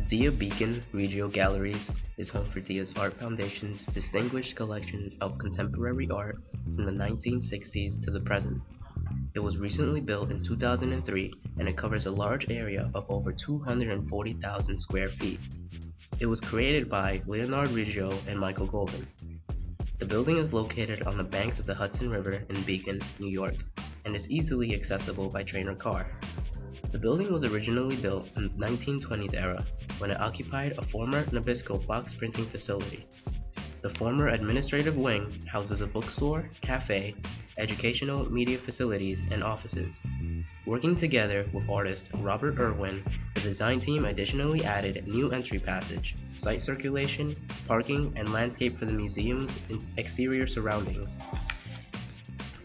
Dia Beacon Regio Galleries is home for Dia's Art Foundation's distinguished collection of contemporary art from the 1960s to the present. It was recently built in 2003 and it covers a large area of over 240,000 square feet. It was created by Leonard Riggio and Michael Goldman. The building is located on the banks of the Hudson River in Beacon, New York, and is easily accessible by train or car. The building was originally built in the 1920s era when it occupied a former Nabisco box printing facility. The former administrative wing houses a bookstore, cafe, educational media facilities, and offices. Working together with artist Robert Irwin, the design team additionally added a new entry passage, site circulation, parking, and landscape for the museum's exterior surroundings.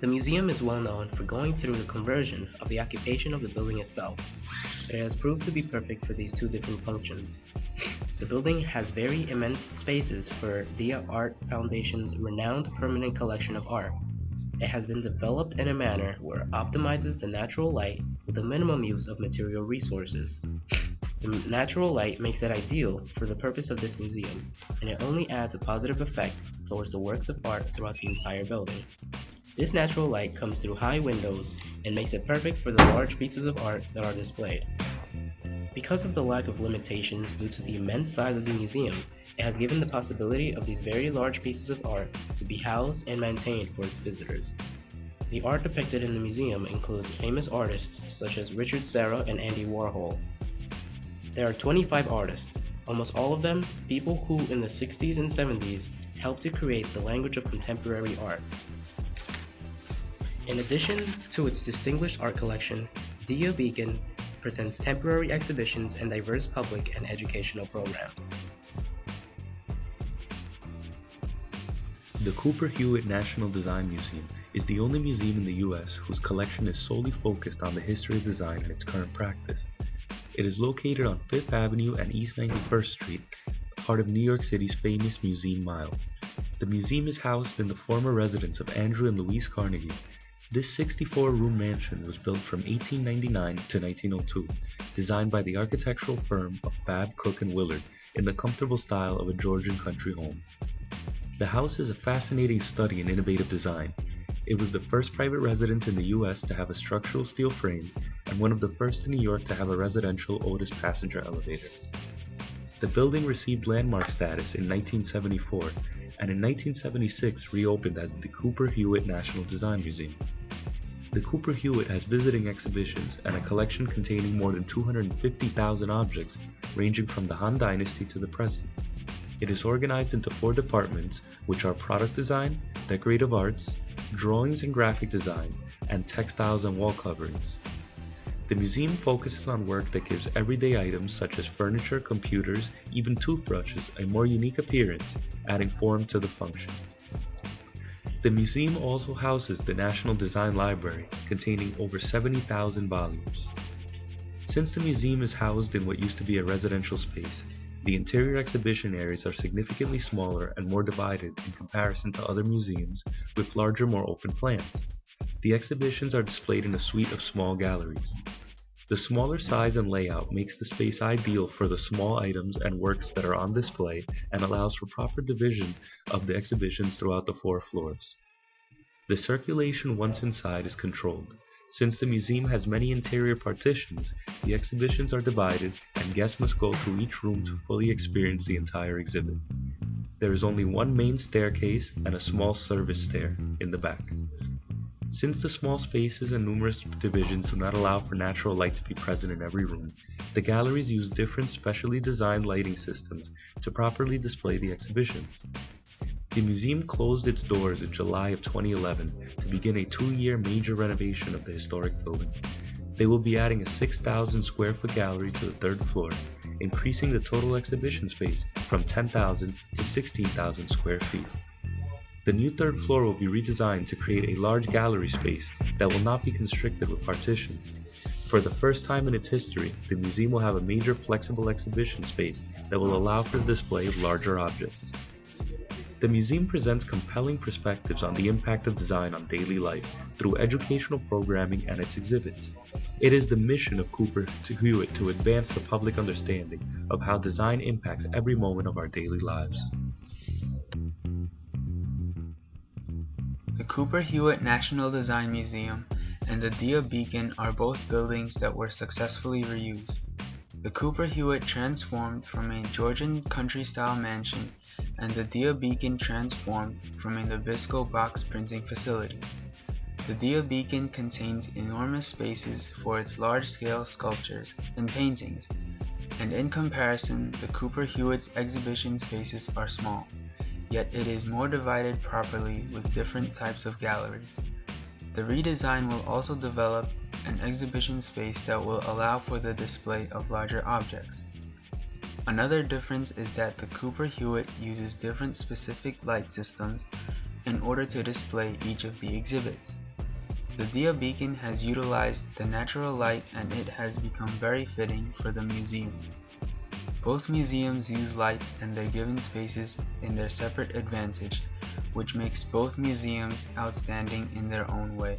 The museum is well known for going through the conversion of the occupation of the building itself, but it has proved to be perfect for these two different functions. The building has very immense spaces for Dia Art Foundation's renowned permanent collection of art. It has been developed in a manner where it optimizes the natural light with the minimum use of material resources. The natural light makes it ideal for the purpose of this museum, and it only adds a positive effect towards the works of art throughout the entire building. This natural light comes through high windows and makes it perfect for the large pieces of art that are displayed. Because of the lack of limitations due to the immense size of the museum, it has given the possibility of these very large pieces of art to be housed and maintained for its visitors. The art depicted in the museum includes famous artists such as Richard Serra and Andy Warhol. There are 25 artists, almost all of them people who in the 60s and 70s helped to create the language of contemporary art. In addition to its distinguished art collection, Dia Beacon presents temporary exhibitions and diverse public and educational programs. The Cooper-Hewitt National Design Museum is the only museum in the U.S. whose collection is solely focused on the history of design and its current practice. It is located on 5th Avenue and East 91st Street, part of New York City's famous Museum Mile. The museum is housed in the former residence of Andrew and Louise Carnegie. This 64-room mansion was built from 1899 to 1902, designed by the architectural firm of Babb, Cook & Willard in the comfortable style of a Georgian country home. The house is a fascinating study in innovative design. It was the first private residence in the U.S. to have a structural steel frame and one of the first in New York to have a residential Otis passenger elevator. The building received landmark status in 1974 and in 1976 reopened as the Cooper-Hewitt National Design Museum. The Cooper-Hewitt has visiting exhibitions and a collection containing more than 250,000 objects ranging from the Han Dynasty to the present. It is organized into 4 departments, which are product design, decorative arts, drawings and graphic design, and textiles and wall coverings. The museum focuses on work that gives everyday items such as furniture, computers, even toothbrushes a more unique appearance, adding form to the function. The museum also houses the National Design Library, containing over 70,000 volumes. Since the museum is housed in what used to be a residential space, the interior exhibition areas are significantly smaller and more divided in comparison to other museums with larger, more open plans. The exhibitions are displayed in a suite of small galleries. The smaller size and layout makes the space ideal for the small items and works that are on display and allows for proper division of the exhibitions throughout the 4 floors. The circulation once inside is controlled. Since the museum has many interior partitions, the exhibitions are divided and guests must go through each room to fully experience the entire exhibit. There is only one main staircase and a small service stair in the back. Since the small spaces and numerous divisions do not allow for natural light to be present in every room, the galleries use different specially designed lighting systems to properly display the exhibitions. The museum closed its doors in July of 2011 to begin a 2-year major renovation of the historic building. They will be adding a 6,000 square foot gallery to the 3rd floor, increasing the total exhibition space from 10,000 to 16,000 square feet. The new 3rd floor will be redesigned to create a large gallery space that will not be constricted with partitions. For the first time in its history, the museum will have a major flexible exhibition space that will allow for the display of larger objects. The museum presents compelling perspectives on the impact of design on daily life through educational programming and its exhibits. It is the mission of Cooper-Hewitt to advance the public understanding of how design impacts every moment of our daily lives. The Cooper-Hewitt National Design Museum and the Dia Beacon are both buildings that were successfully reused. The Cooper-Hewitt transformed from a Georgian country-style mansion, and the Dia Beacon transformed from a Nabisco box printing facility. The Dia Beacon contains enormous spaces for its large-scale sculptures and paintings, and in comparison, the Cooper-Hewitt's exhibition spaces are small, yet it is more divided properly with different types of galleries. The redesign will also develop an exhibition space that will allow for the display of larger objects. Another difference is that the Cooper-Hewitt uses different specific light systems in order to display each of the exhibits. The Dia Beacon has utilized the natural light, and it has become very fitting for the museum. Both museums use light and their given spaces in their separate advantage, which makes both museums outstanding in their own way.